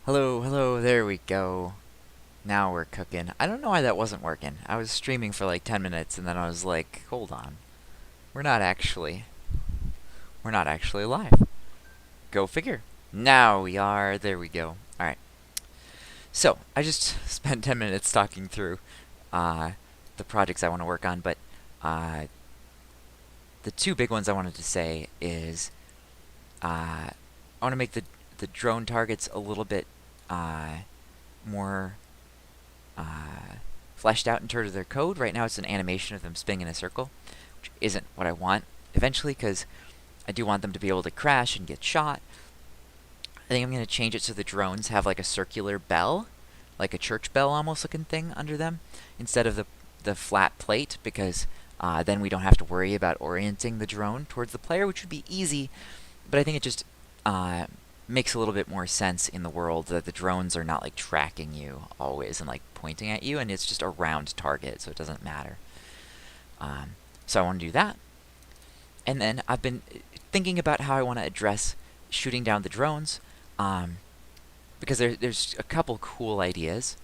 Hello, hello, there we go. Now we're cooking. I don't know why that wasn't working. I was streaming for like 10 minutes and then I was like, hold on. We're not actually we're not actually live. Go figure. Now we are. There we go. All right. So, I just spent 10 minutes talking through uh the projects I want to work on, but uh the two big ones I wanted to say is I want to make the drone targets a little bit more fleshed out in terms of their code. Right now, it's an animation of them spinning in a circle, which isn't what I want eventually, because I do want them to be able to crash and get shot. I think I'm going to change it so the drones have like a circular bell, like a church bell almost looking thing under them, instead of the flat plate, because then we don't have to worry about orienting the drone towards the player, which would be easy, but I think it just makes a little bit more sense in the world that the drones are not like tracking you always and like pointing at you, and it's just a round target, so it doesn't matter. So I want to do that. And then I've been thinking about how I want to address shooting down the drones, because there's a couple cool ideas.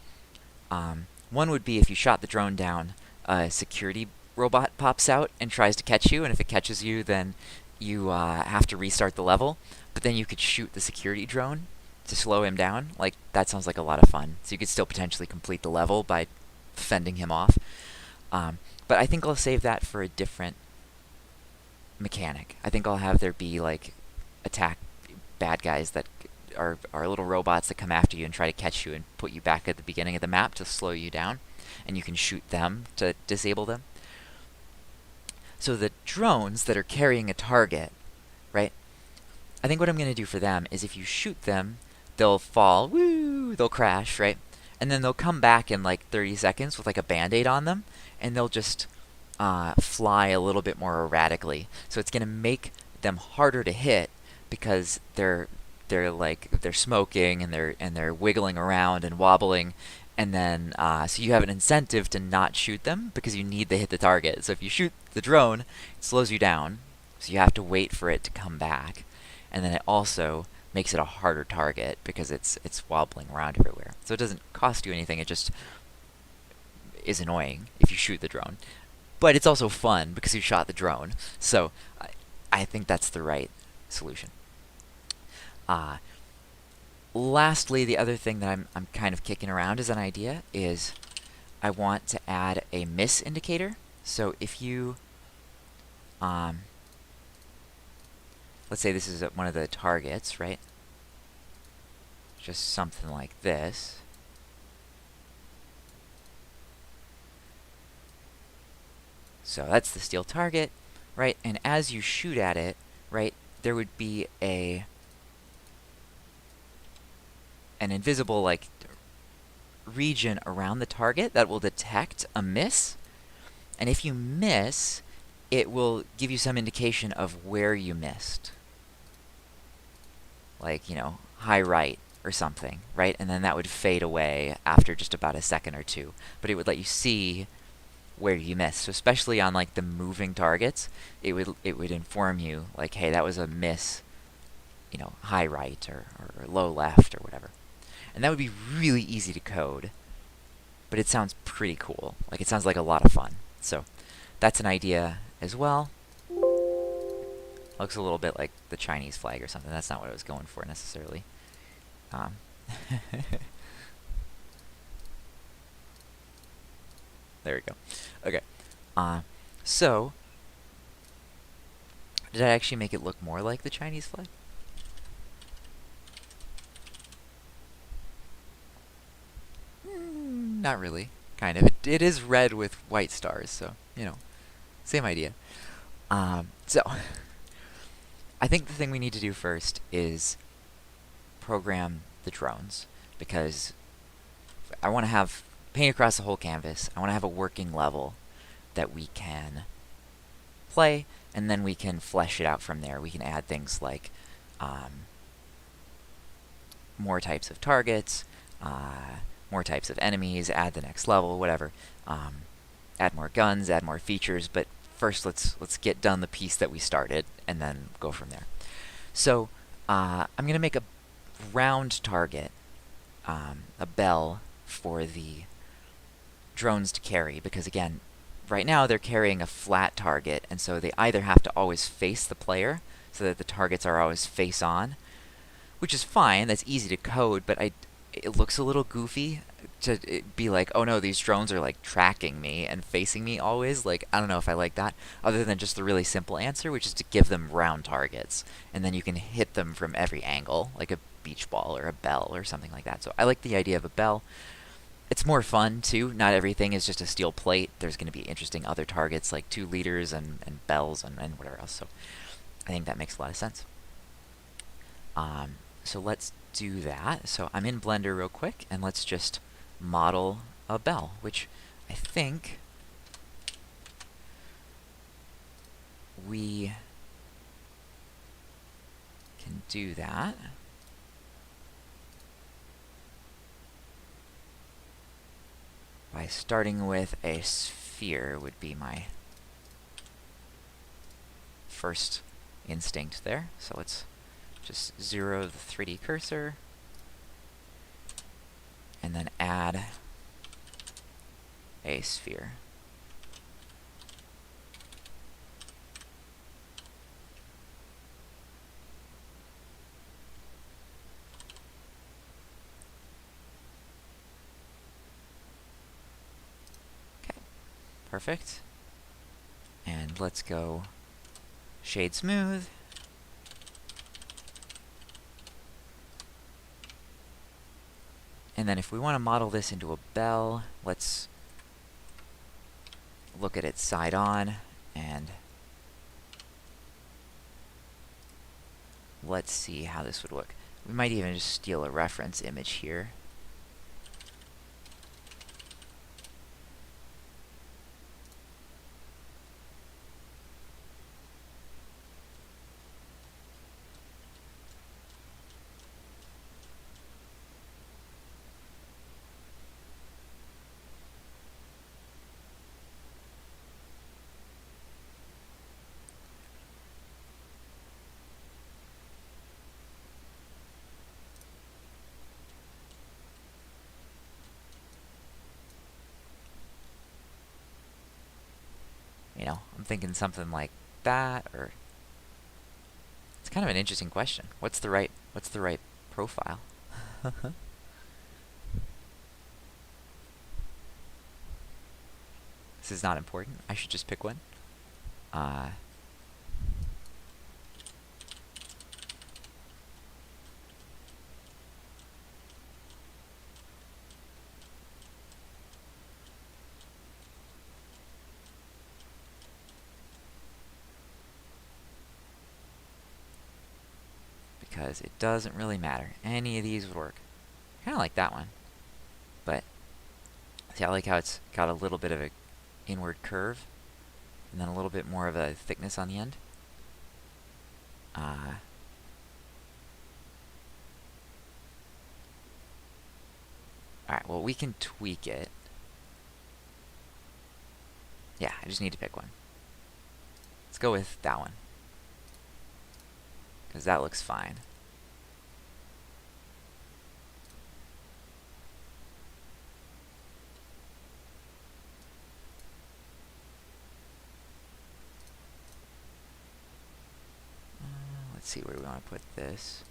One would be if you shot the drone down, a security robot pops out and tries to catch you, and if it catches you, then you have to restart the level. But then you could shoot the security drone to slow him down. Like, that sounds like a lot of fun. So you could still potentially complete the level by fending him off. But I think I'll save that for a different mechanic. I think I'll have there be like attack bad guys that are little robots that come after you and try to catch you and put you back at the beginning of the map to slow you down, and you can shoot them to disable them. So the drones that are carrying a target, right? I think what I'm going to do for them is if you shoot them, they'll fall, woo, they'll crash, right? And then they'll come back in like 30 seconds with like a band-aid on them, and they'll just fly a little bit more erratically. So it's going to make them harder to hit because they're smoking and they're wiggling around and wobbling, and then so you have an incentive to not shoot them because you need to hit the target. So if you shoot the drone, it slows you down, so you have to wait for it to come back, and then it also makes it a harder target because it's wobbling around everywhere. So it doesn't cost you anything. It just is annoying if you shoot the drone, but it's also fun because you shot the drone. So I think that's the right solution. Uh, Lastly, the other thing that I'm kind of kicking around as an idea is I want to add a miss indicator. So if you, let's say this is one of the targets, right? Just something like this. So that's the steel target, right? And as you shoot at it, right, there would be an invisible like region around the target that will detect a miss. And if you miss, it will give you some indication of where you missed. Like, high right or something, right? And then that would fade away after just about a second or two. But it would let you see where you missed. So especially on like the moving targets, it would inform you like, hey, that was a miss, high right or low left or whatever. And that would be really easy to code, but it sounds pretty cool. Like, it sounds like a lot of fun. So that's an idea as well. Looks a little bit like the Chinese flag or something. That's not what I was going for necessarily. There we go. Okay. So, did I actually make it look more like the Chinese flag? Not really. Kind of. It is red with white stars, so, same idea. So, I think the thing we need to do first is program the drones, because I want to have paint across the whole canvas. I want to have a working level that we can play, and then we can flesh it out from there. We can add things like more types of targets, more types of enemies, add the next level, whatever. Add more guns, add more features, but first let's get done the piece that we started, and then go from there. So I'm going to make a round target, a bell for the drones to carry, because again, right now they're carrying a flat target, and so they either have to always face the player so that the targets are always face on, which is fine, that's easy to code, but it looks a little goofy to be like, oh no, these drones are like tracking me and facing me always. Like, I don't know if I like that, other than just the really simple answer, which is to give them round targets, and then you can hit them from every angle, like a beach ball or a bell or something like that. So I like the idea of a bell. It's more fun too. Not everything is just a steel plate. There's going to be interesting other targets like 2 liters and bells and whatever else. So I think that makes a lot of sense. So let's do that. So I'm in Blender real quick, and let's just model a bell, which I think we can do that. By starting with a sphere would be my first instinct there. So let's just 0 the 3D cursor, and then add a sphere. Okay, perfect. And let's go shade smooth. And then if we want to model this into a bell, let's look at it side on, and let's see how this would look. We might even just steal a reference image here. You know, I'm thinking something like that, or it's kind of an interesting question. What's the right profile? This is not important. I should just pick one. Because it doesn't really matter. Any of these would work. Kind of like that one. But, see, I like how it's got a little bit of an inward curve, and then a little bit more of a thickness on the end. Alright, well, we can tweak it. Yeah, I just need to pick one. Let's go with that one, because that looks fine. Let's see, where do we want to put this?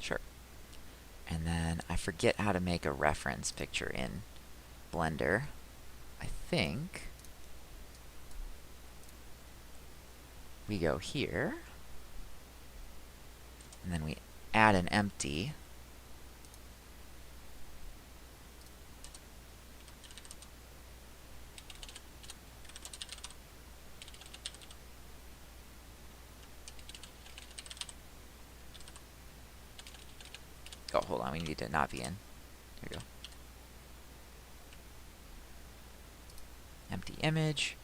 Sure. And then I forget how to make a reference picture in Blender. I think we go here, and then we add an empty. Oh, hold on, we need to not be in. Here we go. Empty image,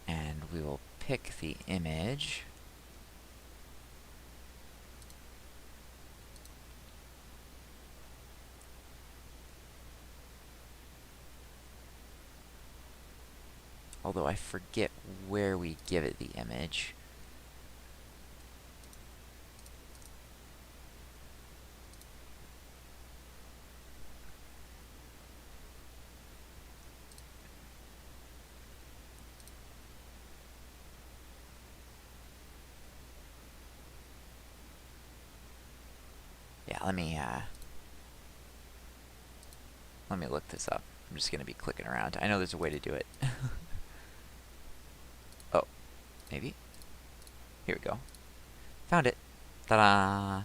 and we will pick the image. although I forget where we give it the image. Yeah, let me look this up. I'm just gonna be clicking around. I know there's a way to do it. Oh, maybe. Here we go. Found it. Ta-da!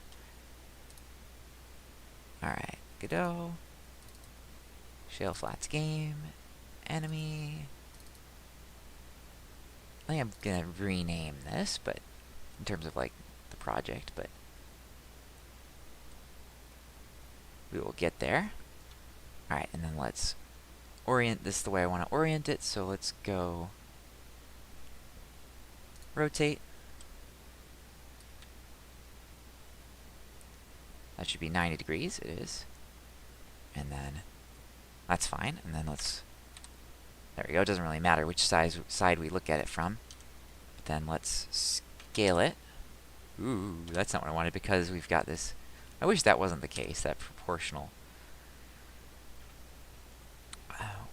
Alright, Godot. Shale Flats game. Enemy. I think I'm gonna rename this, but in terms of like the project, but we will get there. Alright, and then let's orient this the way I want to orient it, so let's go rotate. That should be 90 degrees, it is. And then that's fine, and then let's, there we go, it doesn't really matter which side we look at it from. But then let's scale it. Ooh, that's not what I wanted because we've got this, I wish that wasn't the case, that proportional,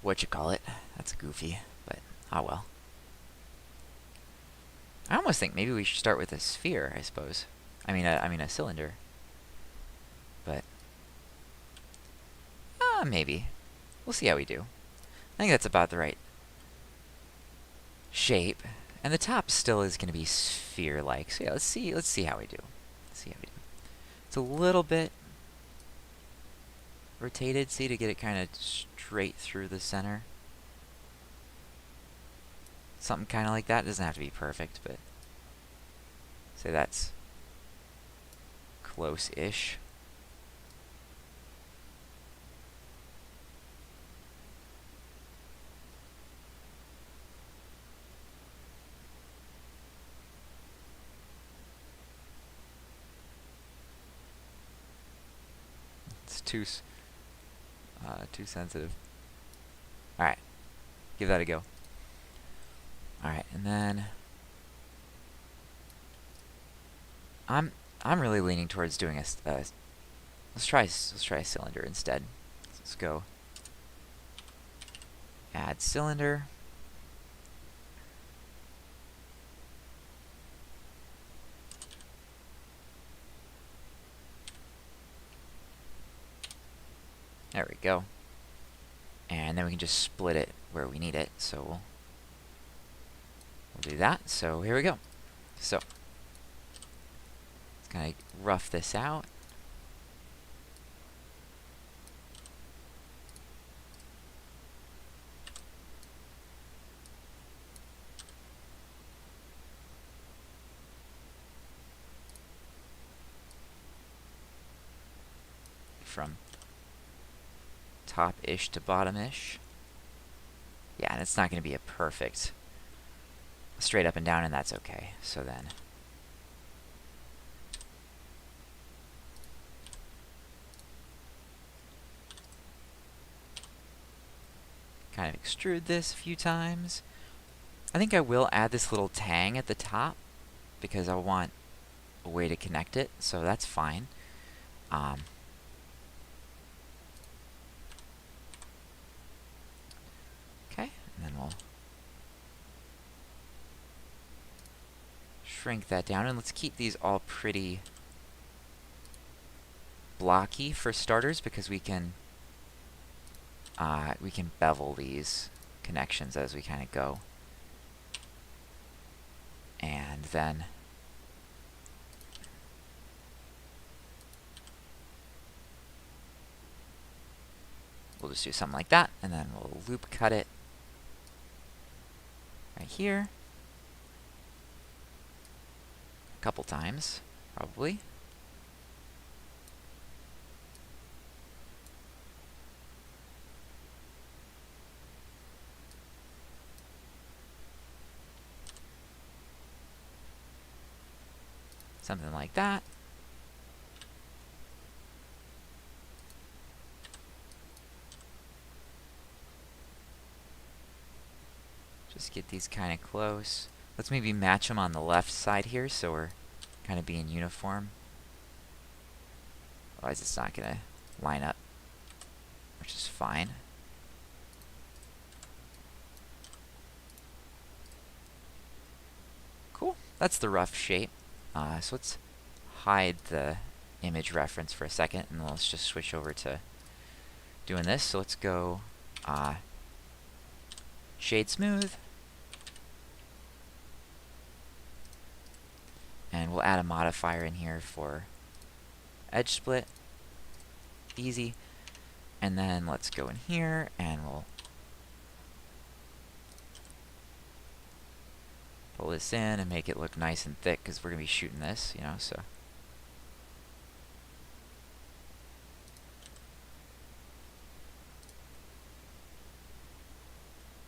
what you call it, that's goofy, but oh well. I almost think maybe we should start with a sphere, I suppose. I mean a cylinder. But maybe. We'll see how we do. I think that's about the right shape. And the top still is going to be sphere-like. So yeah, let's see how we do. Let's see how we do. It's a little bit rotated, see, to get it kind of straight through the center. Something kind of like that. It doesn't have to be perfect, but say that's close-ish. It's too sensitive. Alright. Give that a go. Alright, and then I'm really leaning towards doing let's try a cylinder instead. Let's go add cylinder. There we go. And then we can just split it where we need it. So we'll do that. So here we go. So let's kind of rough this out. From top-ish to bottom-ish. Yeah, and it's not going to be a perfect straight up and down, and that's okay. So then kind of extrude this a few times. I think I will add this little tang at the top because I want a way to connect it, so that's fine. Okay, and then we'll shrink that down, and let's keep these all pretty blocky for starters because we can bevel these connections as we kind of go. And then we'll just do something like that, and then we'll loop cut it right here a couple times, probably. Something like that. Just get these kind of close. Let's maybe match them on the left side here so we're kind of being uniform. Otherwise it's not going to line up, which is fine. Cool. That's the rough shape. So let's hide the image reference for a second, and then let's just switch over to doing this. So let's go shade smooth. And we'll add a modifier in here for edge split. Easy. And then let's go in here and we'll pull this in and make it look nice and thick because we're going to be shooting this, you know, so.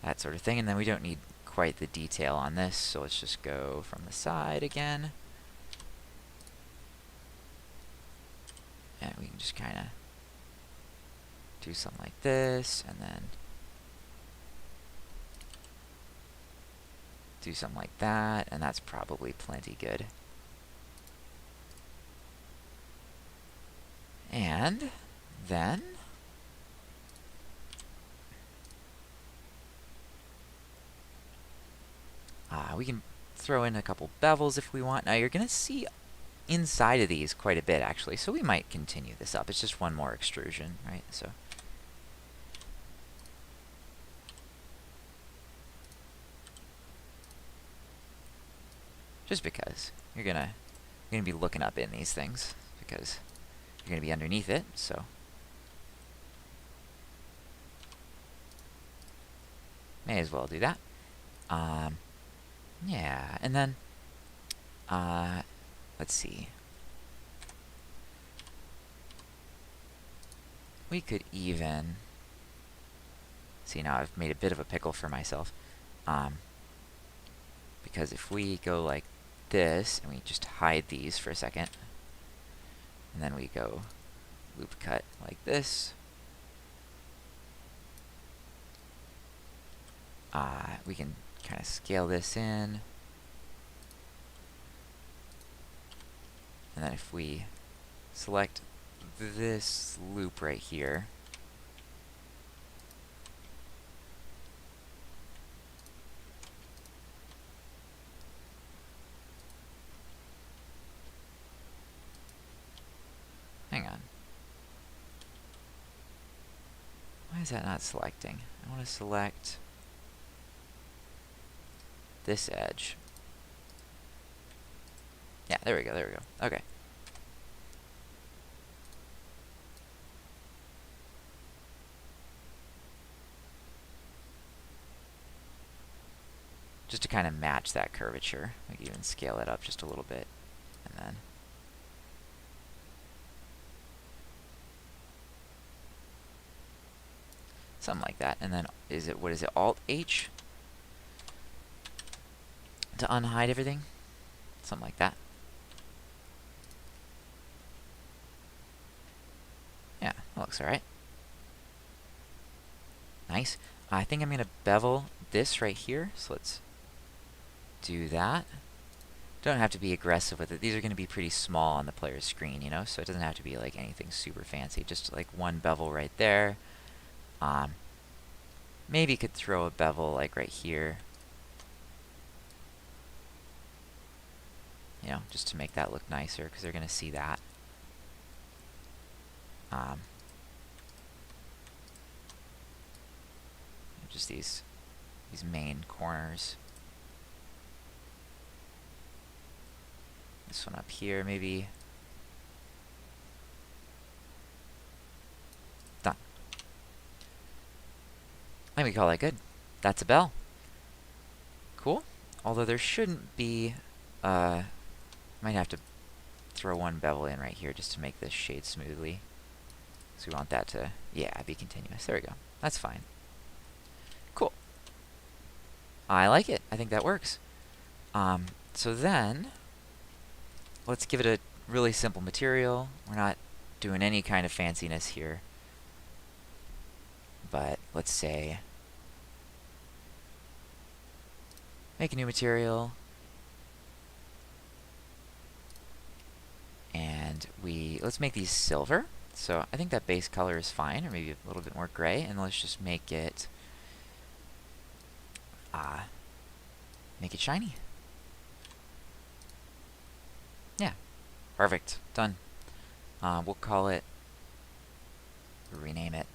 That sort of thing. And then we don't need quite the detail on this, so let's just go from the side again. And we can just kind of do something like this, and then do something like that, and that's probably plenty good. And then we can throw in a couple bevels if we want. Now you're going to see inside of these quite a bit, actually, so we might continue this up. It's just one more extrusion, right? So just because you're gonna be looking up in these things because you're gonna be underneath it, so may as well do that. Yeah, and then let's see. We could even see, now I've made a bit of a pickle for myself, because if we go like this and we just hide these for a second, and then we go loop cut like this, we can kind of scale this in, and then if we select this loop right here, hang on, why is that not selecting? I want to select this edge. Yeah, there we go, there we go. Okay. Just to kind of match that curvature. We can even scale it up just a little bit. And then something like that. And then what is it, Alt-H? To unhide everything? Something like that. Yeah, that looks alright. Nice. I think I'm going to bevel this right here. So let's do that. Don't have to be aggressive with it. These are going to be pretty small on the player's screen, you know, so it doesn't have to be like anything super fancy. Just like one bevel right there. Maybe could throw a bevel like right here. You know, just to make that look nicer, because they're going to see that. Just these main corners. This one up here, maybe. Done. I think we call that good. That's a bell. Cool. Although there shouldn't be, might have to throw one bevel in right here just to make this shade smoothly. So we want that to, yeah, be continuous. There we go. That's fine. Cool. I like it. I think that works. So then, let's give it a really simple material. We're not doing any kind of fanciness here. But let's say Make a new material. And let's make these silver. So I think that base color is fine, or maybe a little bit more gray, and let's just make it shiny. Yeah, perfect, done. We'll call it, rename it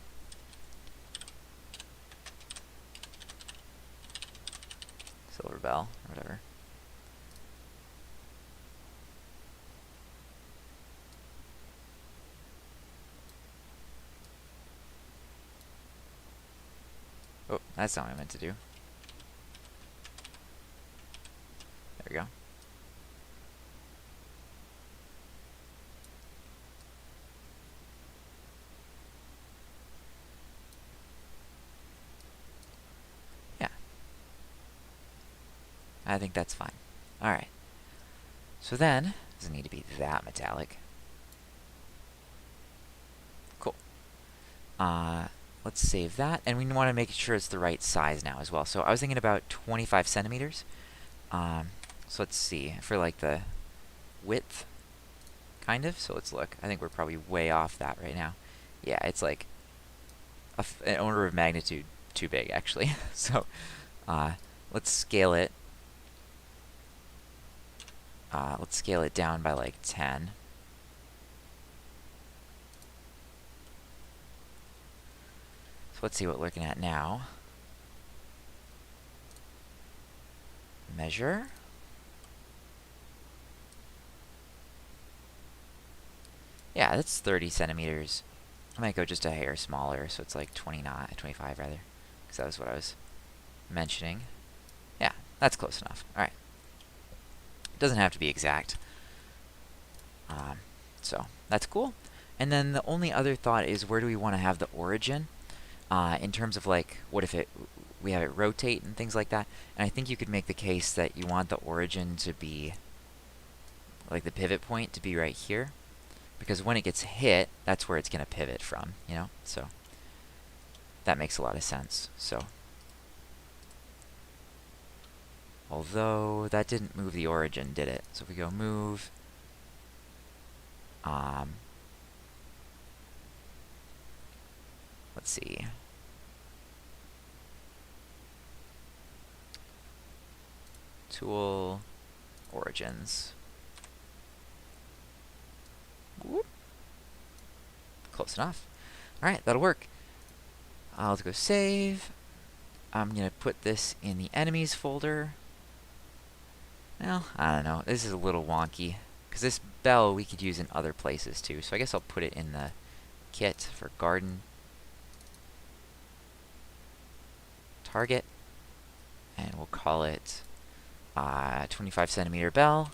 Silver Bell, or whatever. Oh, that's not what I meant to do. There we go. Yeah. I think that's fine. Alright. So then, doesn't need to be that metallic. Cool. Let's save that, and we want to make sure it's the right size now as well. So I was thinking about 25 centimeters. So let's see, for like the width, kind of. So let's look. I think we're probably way off that right now. Yeah, it's like an order of magnitude too big, actually. So let's scale it. Let's scale it down by like 10. So let's see what we're looking at now. Measure. Yeah, that's 30 centimeters. I might go just a hair smaller, so it's like 25 rather, because that was what I was mentioning. Yeah, that's close enough. All right. It doesn't have to be exact. So that's cool. And then the only other thought is, where do we want to have the origin? In terms of like, what if we have it rotate and things like that? And I think you could make the case that you want the origin to be, like the pivot point to be right here. Because when it gets hit, that's where it's going to pivot from, you know? So that makes a lot of sense. So, although that didn't move the origin, did it? So if we go move, let's see. Tool, origins. Whoop. Close enough. Alright, that'll work. Let's go save. I'm going to put this in the enemies folder. Well, I don't know. This is a little wonky, because this bell we could use in other places too. So I guess I'll put it in the kit for garden. Target. And we'll call it 25 centimeter bell.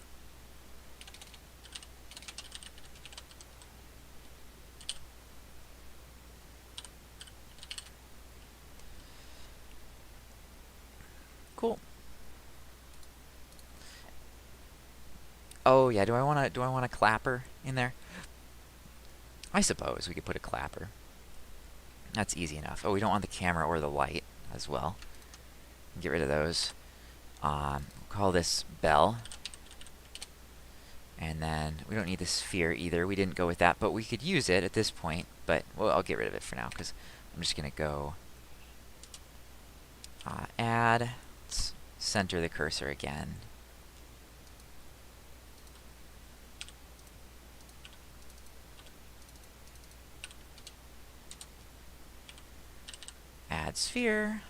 Cool. Oh yeah, do I want a clapper in there? I suppose we could put a clapper. That's easy enough. Oh, we don't want the camera or the light as well. Get rid of those. We'll call this bell. And then we don't need the sphere either. We didn't go with that, but we could use it at this point. But well, I'll get rid of it for now, because I'm just going to go add. Let's center the cursor again. Add sphere.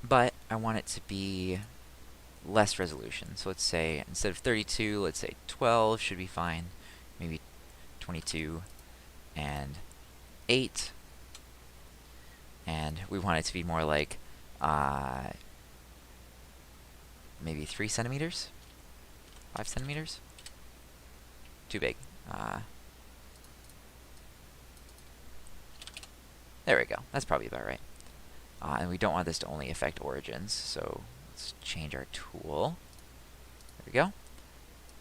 But I want it to be less resolution. So let's say, instead of 32, let's say 12 should be fine. Maybe 22 and 8. And we want it to be more like maybe 3 centimeters? 5 centimeters? Too big. There we go. That's probably about right. And we don't want this to only affect origins, so let's change our tool. There we go.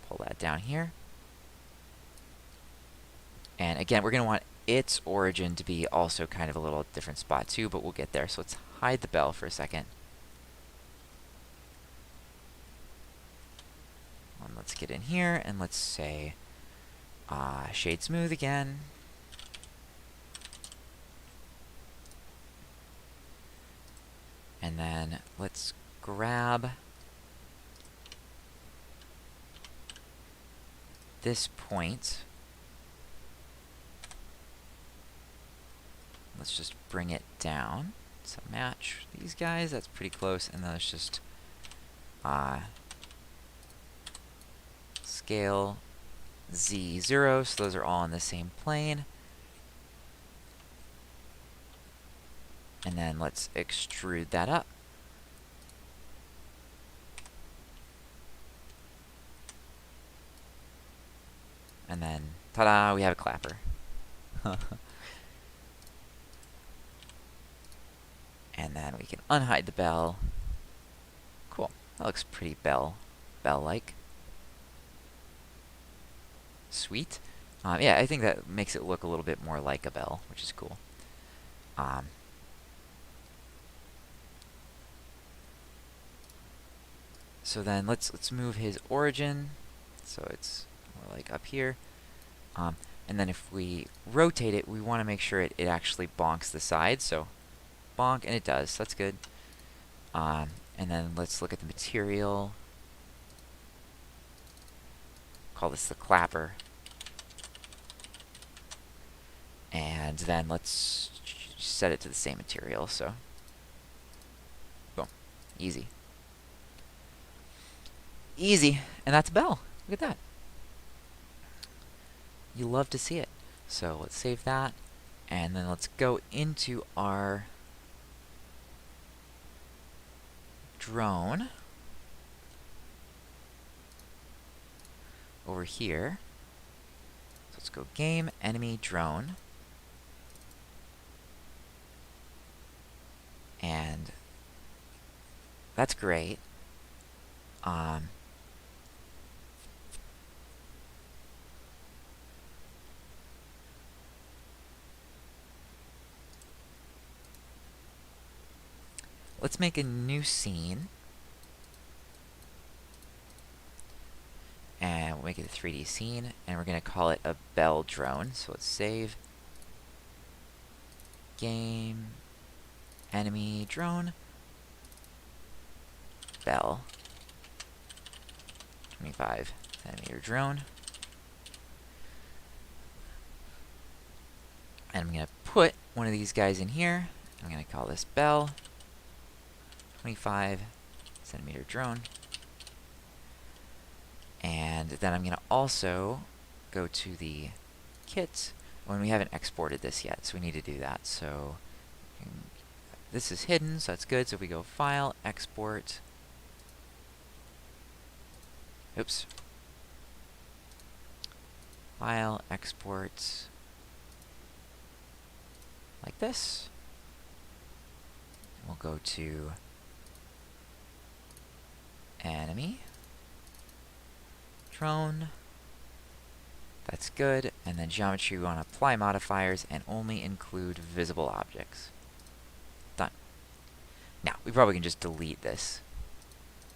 Pull that down here. And again, we're going to want its origin to be also kind of a little different spot too, but we'll get there. So let's hide the bell for a second. And let's get in here and let's say shade smooth again. And then let's grab this point. Let's just bring it down. So match these guys, that's pretty close. And then let's just scale Z0, so those are all in the same plane. And then let's extrude that up. And then, ta-da, we have a clapper. And then we can unhide the bell. Cool. That looks pretty bell-like. Sweet. Yeah, I think that makes it look a little bit more like a bell, which is cool. So then let's move his origin, so it's more like up here. And then if we rotate it, we want to make sure it actually bonks the side. So bonk, and it does. So that's good. And then let's look at the material. Call this the clapper. And then let's set it to the same material. So boom, easy. Easy, and that's a bell. Look at that. You love to see it. So let's save that, and then let's go into our drone over here. So let's go game, enemy, drone. And that's great. Let's make a new scene. And we'll make it a 3D scene, and we're going to call it a bell drone. So let's save. Game, enemy, drone, bell, 25 centimeter drone. And I'm going to put one of these guys in here. I'm going to call this bell, 25 centimeter drone. And then I'm going to also go to the kit when we haven't exported this yet, so we need to do that. So this is hidden, so that's good. So if we go File, Export. Oops. File, Export. Like this. We'll go to enemy, drone. That's good. And then geometry, we want to apply modifiers and only include visible objects. Done. Now, we probably can just delete this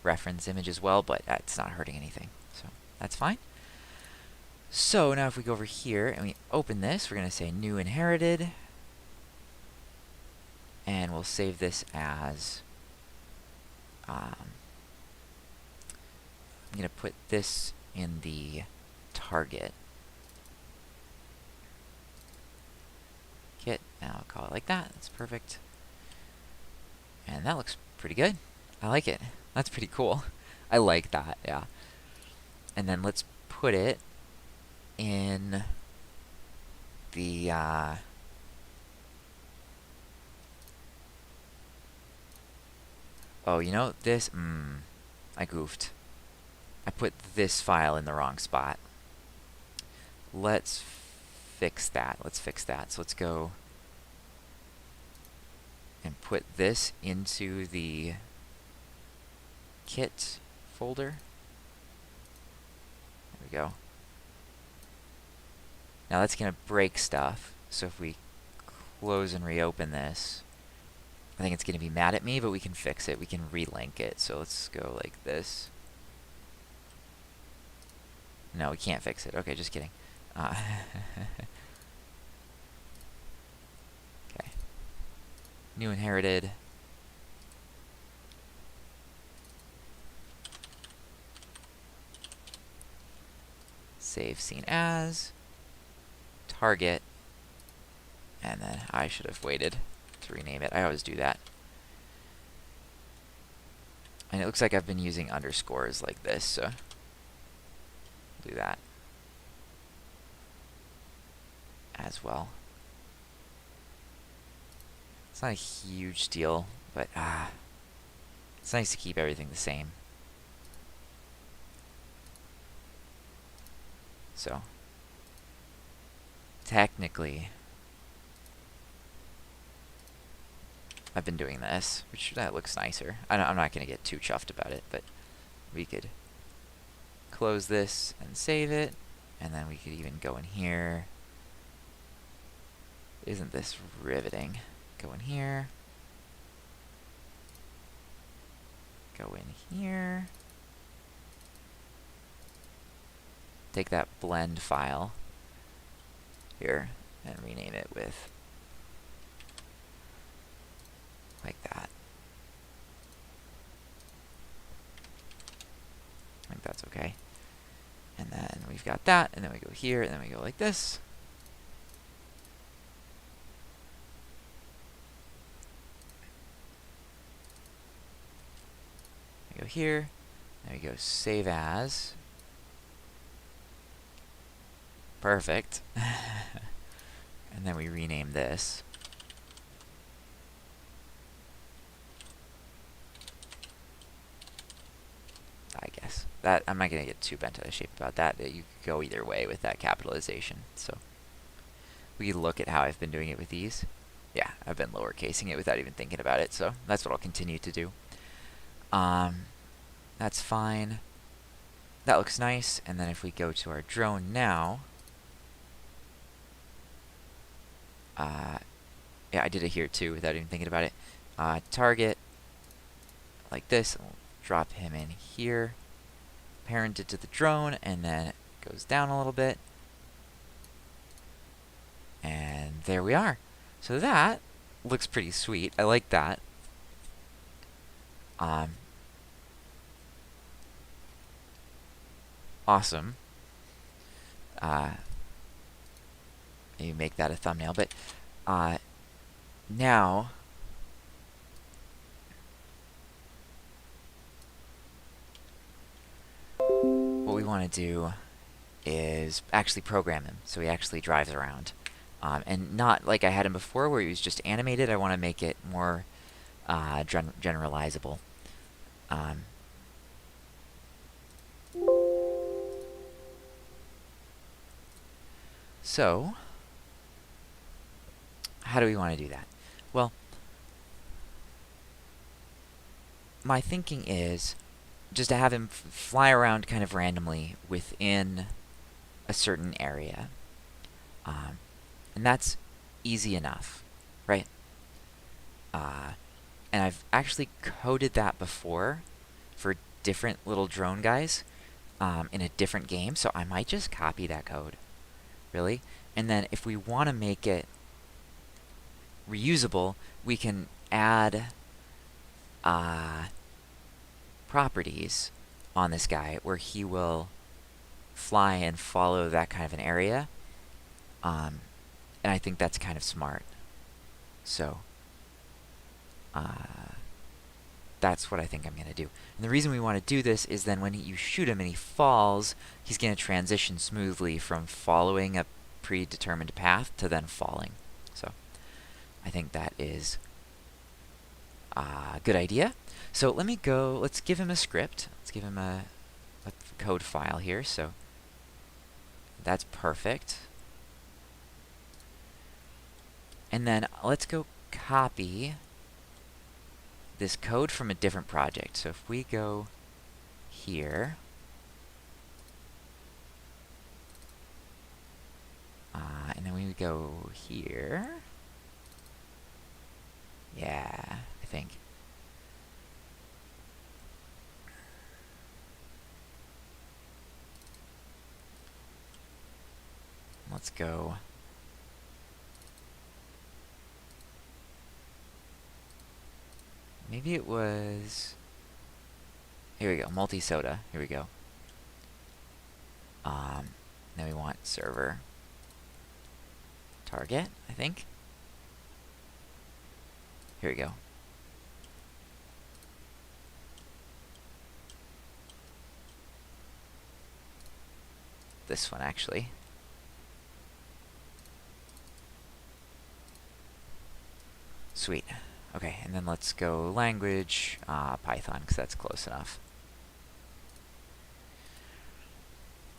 reference image as well, but it's not hurting anything. So that's fine. So now if we go over here and we open this, we're going to say new inherited. And we'll save this as I'm going to put this in the target kit. Now I'll call it like that. That's perfect. And that looks pretty good. I like it. That's pretty cool. I like that, yeah. And then let's put it in the oh, you know, this, I goofed. I put this file in the wrong spot. Let's fix that. Let's fix that. So let's go and put this into the kit folder. There we go. Now that's going to break stuff. So if we close and reopen this, I think it's going to be mad at me, but we can fix it. We can relink it. So let's go like this. No, we can't fix it. Okay, just kidding. Okay. New inherited. Save scene as. Target. And then I should have waited to rename it. I always do that. And it looks like I've been using underscores like this, so do that as well. It's not a huge deal, but it's nice to keep everything the same. So, technically, I've been doing this, which that looks nicer. I'm not going to get too chuffed about it, but we could close this and save it, and then we could even go in here. Isn't this riveting? Go in here. Go in here. Take that blend file here and rename it with like that. I think that's okay. And then we've got that, and then we go here, and then we go like this. We go here, and we go save as. Perfect. And then we rename this. I guess. That I'm not going to get too bent out of shape about that. You could go either way with that capitalization. So we can look at how I've been doing it with these. Yeah, I've been lowercasing it without even thinking about it. So that's what I'll continue to do. That's fine. That looks nice. And then if we go to our drone now, yeah, I did it here too without even thinking about it. Target like this. And we'll drop him in here. Parent it to the drone, and then it goes down a little bit. And there we are. So that looks pretty sweet. I like that. Awesome. Maybe make that a thumbnail, but now what we want to do is actually program him so he actually drives around. And not like I had him before where he was just animated. I want to make it more generalizable. So, how do we want to do that? Well, my thinking is just to have him fly around kind of randomly within a certain area. And that's easy enough, right? And I've actually coded that before for different little drone guys in a different game, so I might just copy that code, really. And then if we want to make it reusable, we can add properties on this guy where he will fly and follow that kind of an area. And I think that's kind of smart. So, that's what I think I'm going to do. And the reason we want to do this is then when you shoot him and he falls, he's going to transition smoothly from following a predetermined path to then falling. So, I think that is a good idea. So let me go, let's give him a script. Let's give him a code file here. So, that's perfect. And then let's go copy this code from a different project. So if we go here, go here. Yeah, I think. Let's go. Maybe it was... Here we go, multi-soda. Here we go. Then we want server. Target, I think. Here we go. This one, actually. Sweet. Okay, and then let's go language, Python, because that's close enough.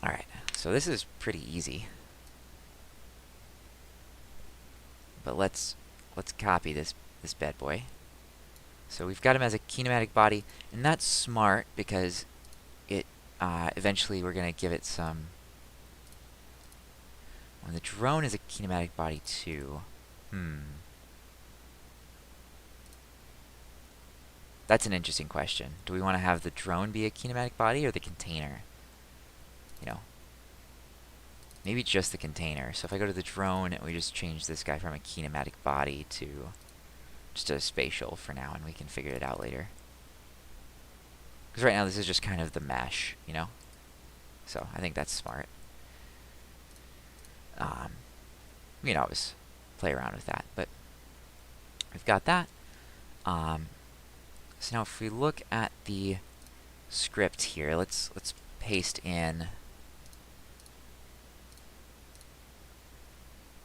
Alright, so this is pretty easy. But let's copy this bad boy. So we've got him as a kinematic body, and that's smart because it eventually we're going to give it some... When the drone is a kinematic body too. That's an interesting question. Do we want to have the drone be a kinematic body or the container? You know, maybe just the container. So if I go to the drone and we just change this guy from a kinematic body to just a spatial for now, and we can figure it out later. Because right now this is just kind of the mesh, you know? So I think that's smart. We can always play around with that, but we've got that. So now if we look at the script here, let's paste in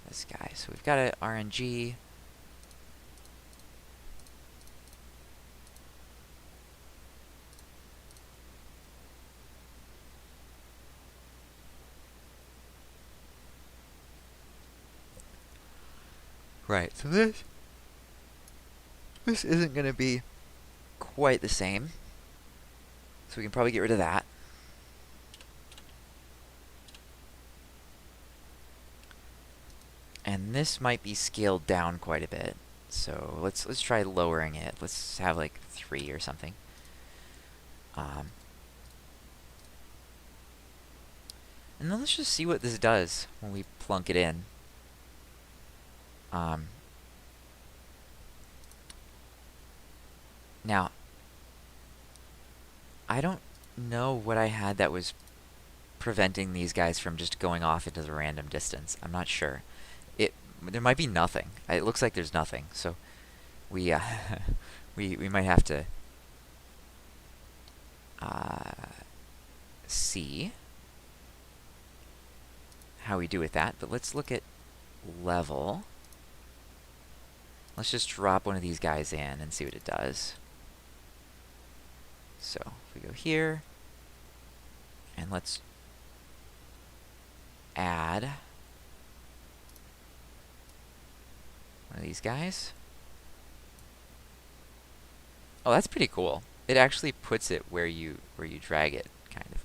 this guy. So we've got a RNG. Right, so this isn't going to be quite the same. So we can probably get rid of that. And this might be scaled down quite a bit. So let's try lowering it. Let's have like 3 or something. And then let's just see what this does when we plunk it in. Now, I don't know what I had that was preventing these guys from just going off into the random distance. I'm not sure. There might be nothing. It looks like there's nothing. So we we might have to see how we do with that. But let's look at level. Let's just drop one of these guys in and see what it does. So if we go here, and let's add one of these guys. Oh, that's pretty cool. It actually puts it where you drag it, kind of.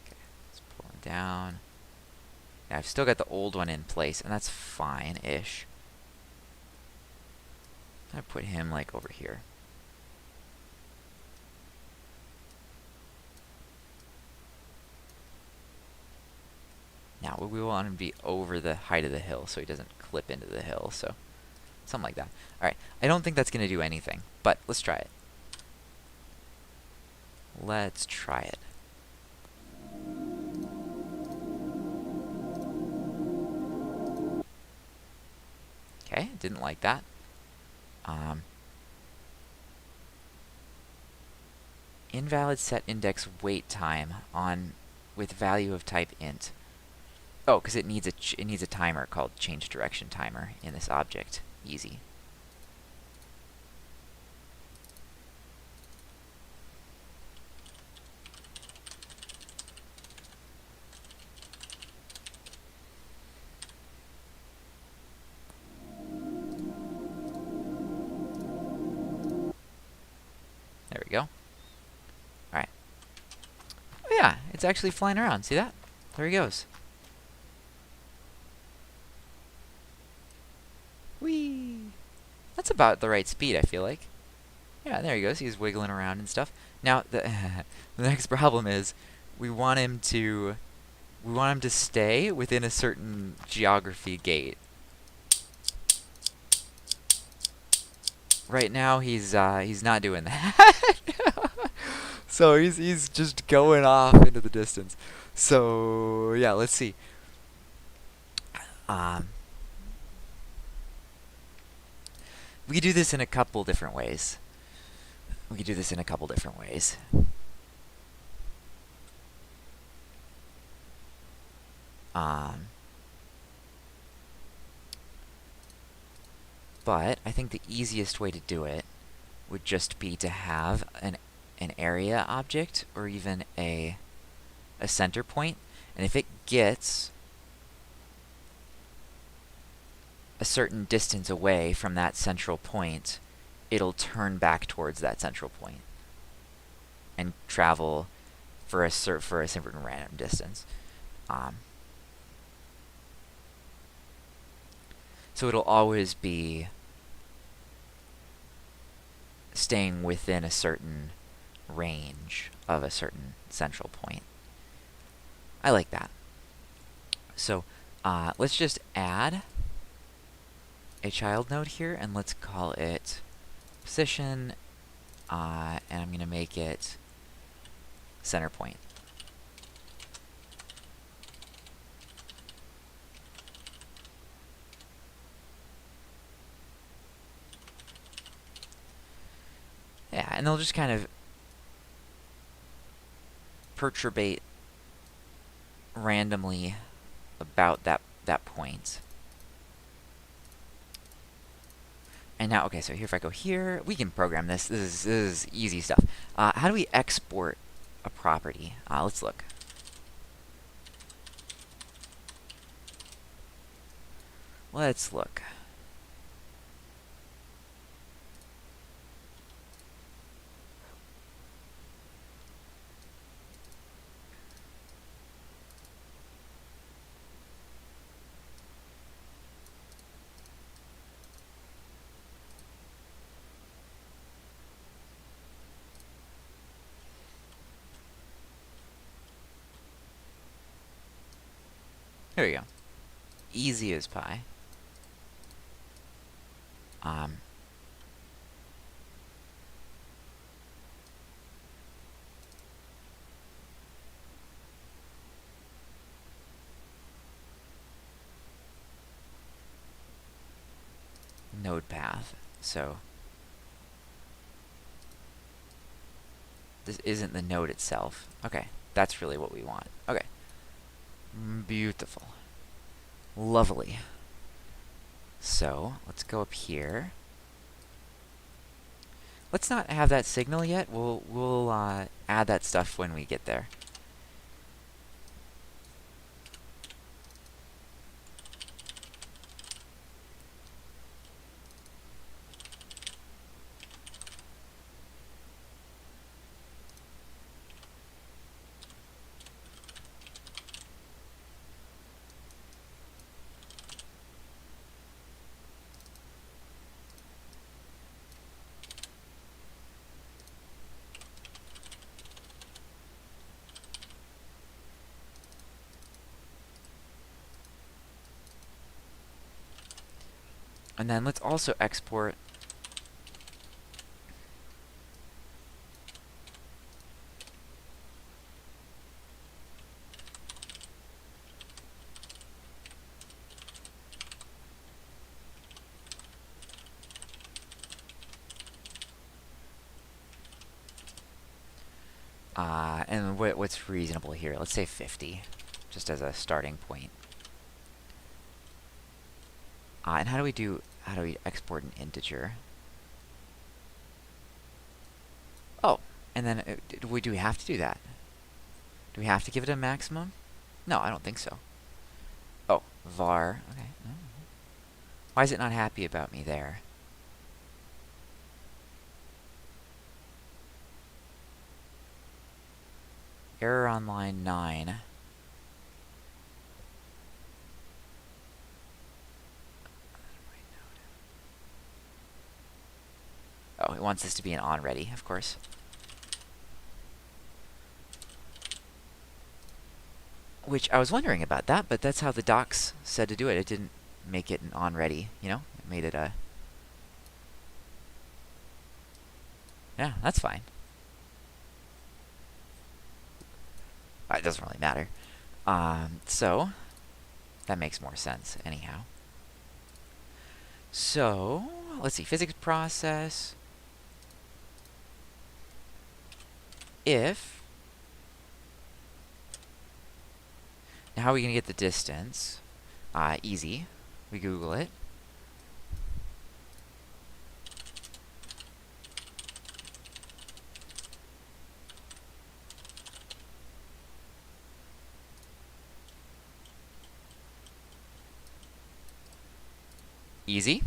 Okay, let's pull him down. Now I've still got the old one in place, and that's fine-ish. I put him like over here. Now we want him to be over the height of the hill so he doesn't clip into the hill, so something like that. Alright, I don't think that's going to do anything, but let's try it. Let's try it. Okay, didn't like that. Invalid set index wait time on with value of type int. Oh, because it needs a timer called change direction timer in this object. Easy. There we go. Alright, it's actually flying around. See that? There he goes. Whee! That's about the right speed, I feel like. Yeah, there he goes. He's wiggling around and stuff. Now, the next problem is we want him to stay within a certain geography gate. Right now, he's not doing that. So he's just going off into the distance. So yeah, let's see. We could do this in a couple different ways. But I think the easiest way to do it would just be to have an area object or even a center point, and if it gets a certain distance away from that central point, it'll turn back towards that central point and travel for a certain random distance. So it'll always be staying within a certain range of a certain central point. I like that. So let's just add a child node here, and let's call it position, and I'm going to make it center point. Yeah, and they'll just kind of perturbate randomly about that point. And now, okay, so here if I go here, we can program this. This is easy stuff. How do we export a property? Let's look. Let's look. There we go. Easy as pie. Node path. So this isn't the node itself. Okay, that's really what we want. Okay. Beautiful. Lovely. So, let's go up here. Let's not have that signal yet. We'll add that stuff when we get there. And then let's also export and what's reasonable here? Let's say 50, just as a starting point. And how do we export an integer? Oh, and then do we have to do that? Do we have to give it a maximum? No, I don't think so. Oh, var. Okay. Why is it not happy about me there? Error on line 9. Oh, it wants this to be an on ready, of course. Which I was wondering about that, but that's how the docs said to do it. It didn't make it an on ready, you know? It made it a... Yeah, that's fine. It doesn't really matter. So, that makes more sense anyhow. So, let's see, physics process. If... Now, how are we going to get the distance? Easy. We Google it. Easy.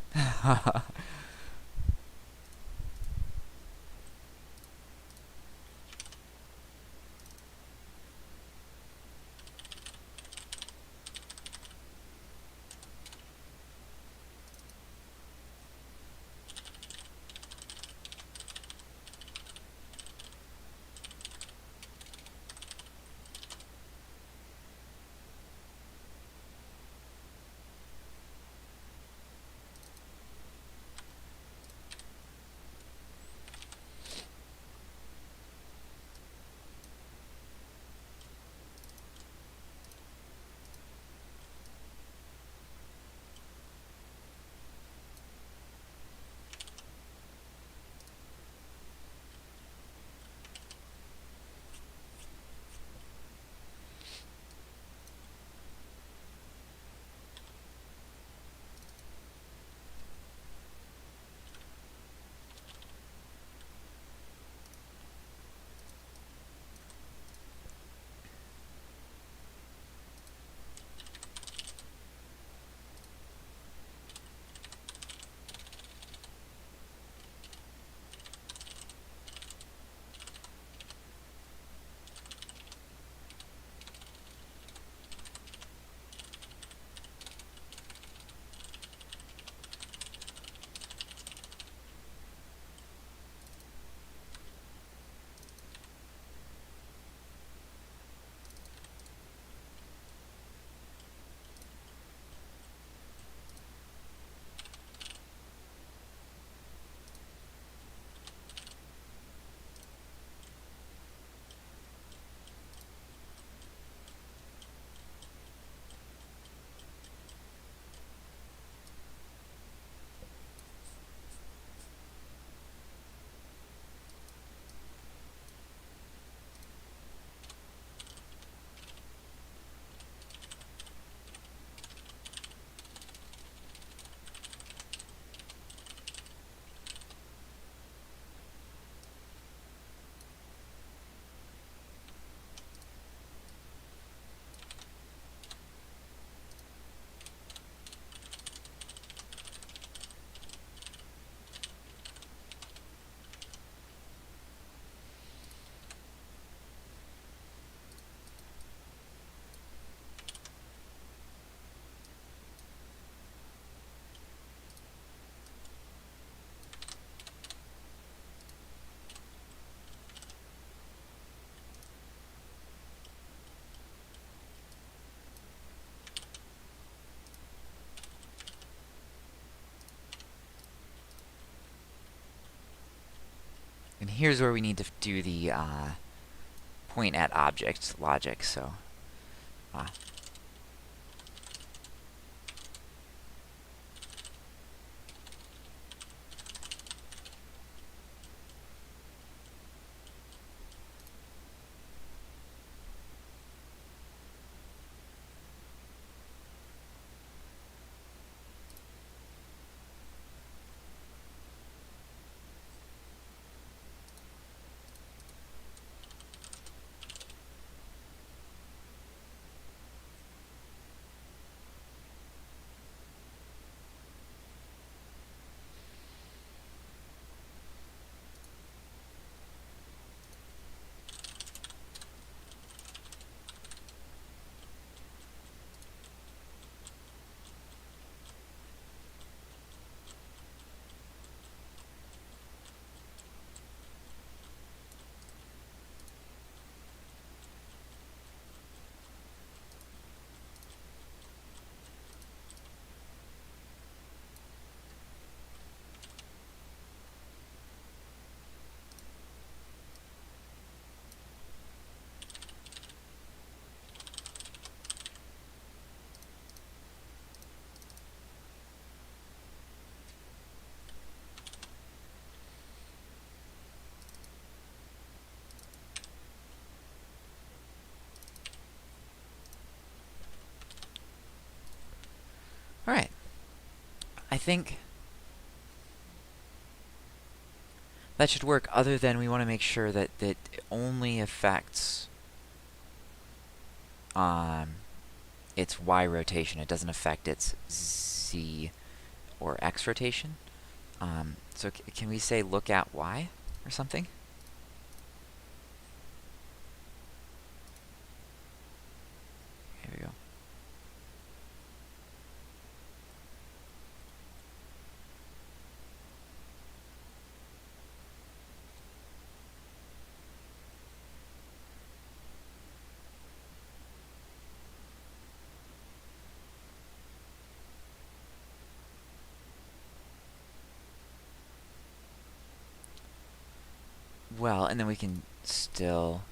And here's where we need to do the point at object logic. So, I think that should work, other than we want to make sure that it only affects its Y rotation. It doesn't affect its Z or X rotation. So can we say look at Y or something? Here we go. Well, and then we can still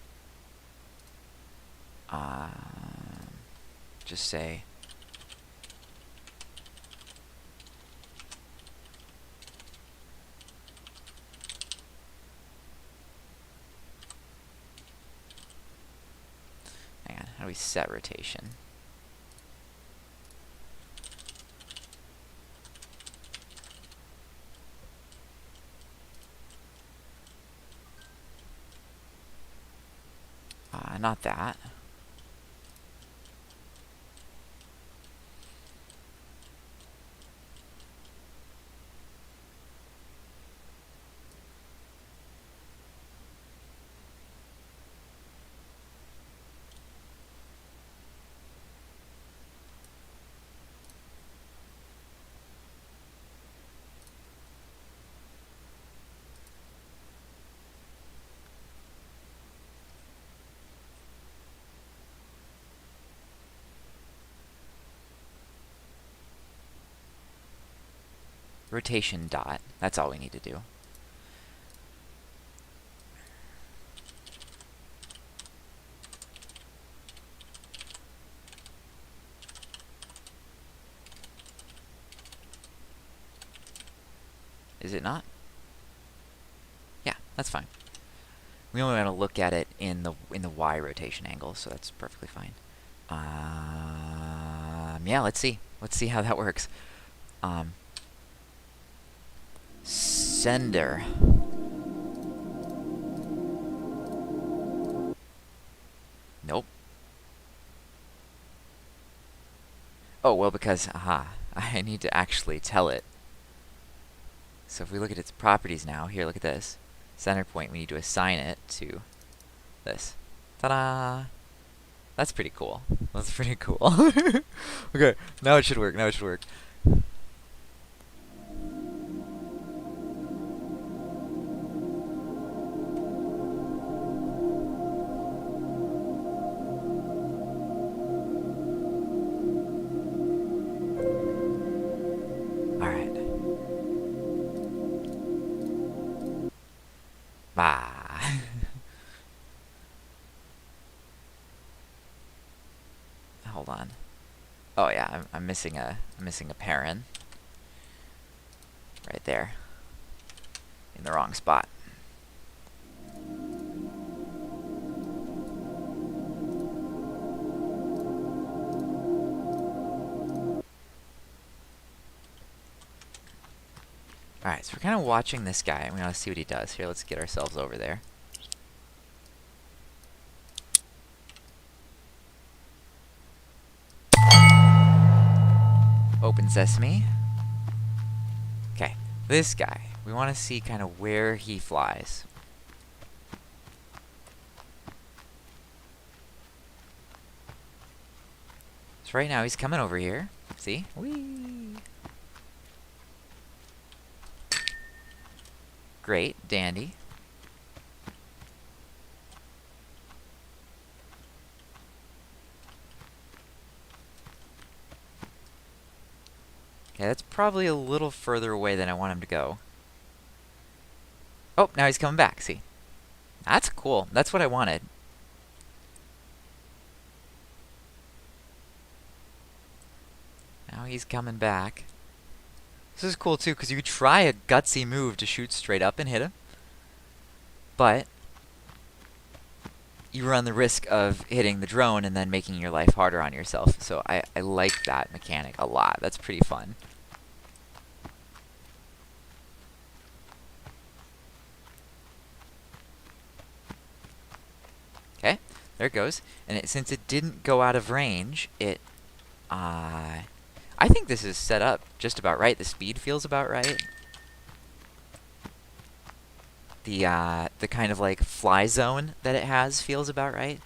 just say hang on, how do we set rotation? Not that. Rotation dot. That's all we need to do. Is it not? Yeah, that's fine. We only want to look at it in the Y rotation angle, so that's perfectly fine. Yeah, let's see. Let's see how that works. Sender. Nope. Oh, well, because, I need to actually tell it. So if we look at its properties now, here, look at this. Center point, we need to assign it to this. Ta-da! That's pretty cool. That's pretty cool. Okay, now it should work. Now it should work. Alright. Bah. Hold on. Oh yeah, I'm missing a parent right there in the wrong spot. Alright, so we're kind of watching this guy, and we want to see what he does. Here, let's get ourselves over there. Open sesame. Okay, this guy. We want to see kind of where he flies. So right now he's coming over here. See? Whee! Great, dandy. Okay, that's probably a little further away than I want him to go. Oh, now he's coming back, see? That's cool. That's what I wanted. Now he's coming back. This is cool too, because you could try a gutsy move to shoot straight up and hit him. But you run the risk of hitting the drone and then making your life harder on yourself. So I like that mechanic a lot. That's pretty fun. There it goes. And since it didn't go out of range, I think this is set up just about right. The speed feels about right. The kind of like fly zone that it has feels about right.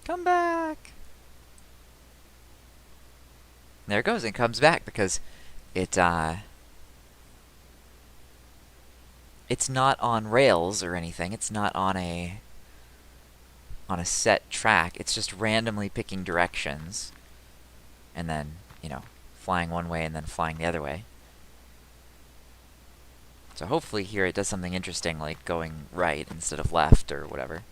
Come back! There it goes. It comes back because it's not on rails or anything. It's not on a set track. It's just randomly picking directions and then, flying one way and then flying the other way. So hopefully here it does something interesting, like going right instead of left or whatever.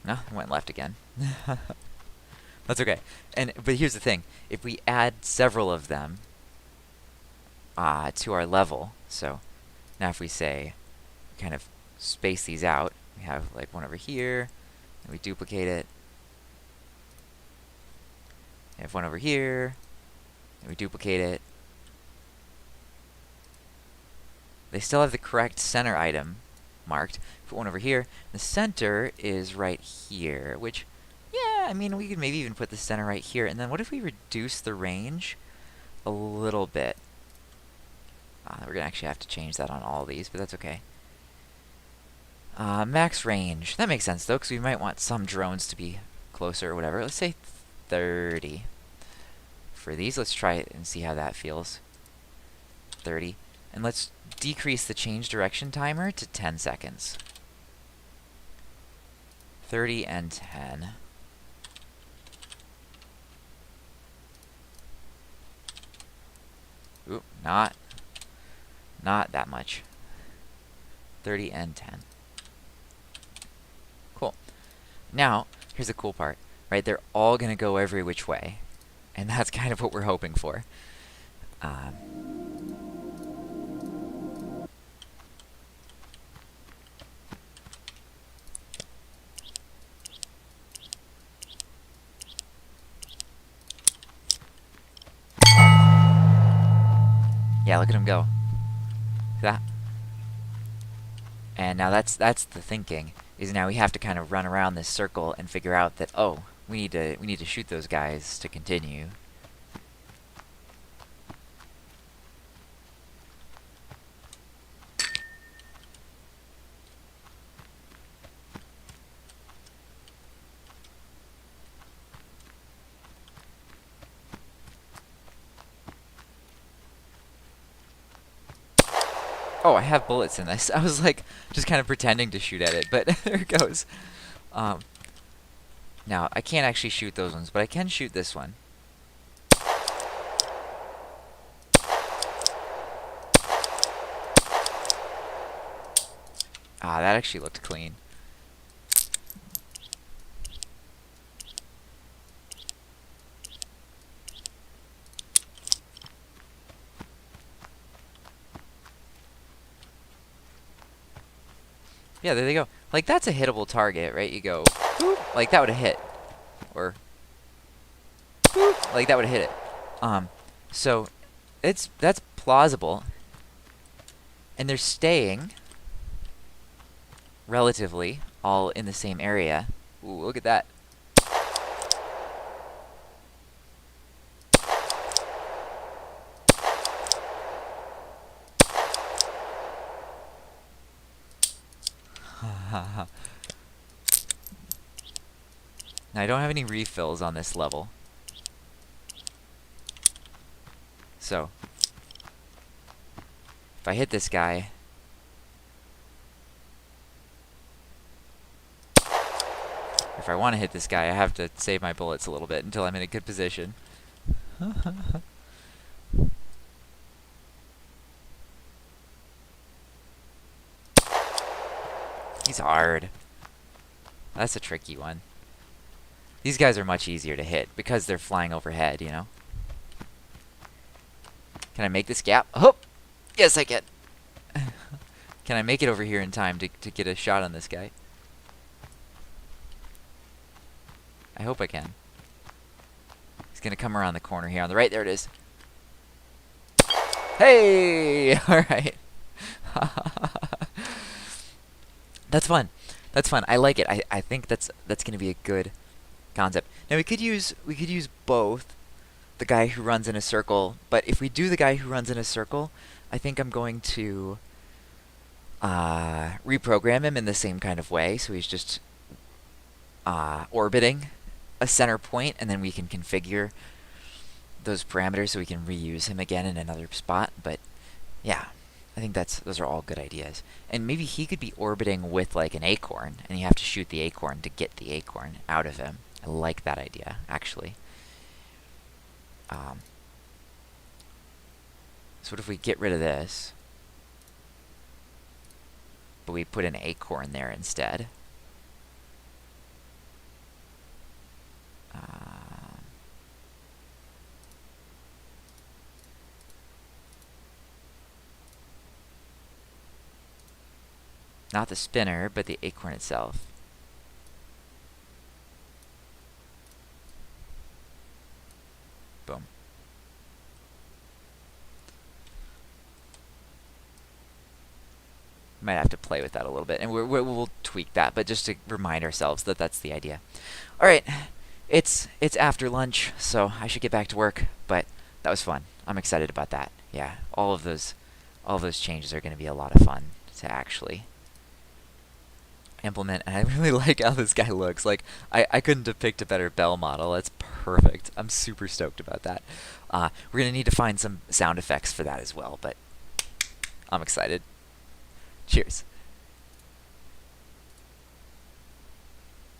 No, it went left again. That's okay. But here's the thing. If we add several of them to our level, so now if we say, kind of space these out, we have like one over here, and we duplicate it. We have one over here, and we duplicate it. They still have the correct center item marked. Put one over here. The center is right here, which, yeah, I mean, we could maybe even put the center right here. And then what if we reduce the range a little bit? We're going to actually have to change that on all these, but that's okay. Max range. That makes sense, though, because we might want some drones to be closer or whatever. Let's say 30. For these, let's try it and see how that feels. 30. And let's decrease the change direction timer to 10 seconds. 30 and 10. Oop, not that much. 30 and 10. Cool. Now, here's the cool part, right? They're all going to go every which way. And that's kind of what we're hoping for. Yeah, look at him go. See that? And now that's the thinking, is now we have to kind of run around this circle and figure out that, oh, we need to shoot those guys to continue. Oh, I have bullets in this. I was like, just kind of pretending to shoot at it, but there it goes. Now, I can't actually shoot those ones, but I can shoot this one. That actually looked clean. Yeah, there they go. Like, that's a hittable target, right? You go, boop, like that would have hit. Or, boop, like that would have hit it. So, that's plausible. And they're staying, relatively, all in the same area. Ooh, look at that. Now, I don't have any refills on this level. So, if I hit this guy, if I want to hit this guy, I have to save my bullets a little bit until I'm in a good position. He's hard. That's a tricky one. These guys are much easier to hit because they're flying overhead, you know? Can I make this gap? Oh! Yes, I can. Can I make it over here in time to get a shot on this guy? I hope I can. He's gonna come around the corner here on the right. There it is. Hey! Alright. That's fun. That's fun. I like it. I think that's gonna be a good concept. Now we could use both the guy who runs in a circle, but if we do the guy who runs in a circle, I think I'm going to reprogram him in the same kind of way, so he's just orbiting a center point, and then we can configure those parameters so we can reuse him again in another spot. But yeah, I think those are all good ideas. And maybe he could be orbiting with like an acorn, and you have to shoot the acorn to get the acorn out of him. I like that idea, actually. So what if we get rid of this, but we put an acorn there instead? Not the spinner, but the acorn itself. Boom. Might have to play with that a little bit, and we'll tweak that, but just to remind ourselves that that's the idea. All right, it's after lunch, so I should get back to work. But that was fun. I'm excited about that. Yeah, all of those changes are going to be a lot of fun to actually implement. And I really like how this guy looks. Like I couldn't have picked a better Bell model. That's perfect. I'm super stoked about that. We're going to need to find some sound effects for that as well, but I'm excited. Cheers.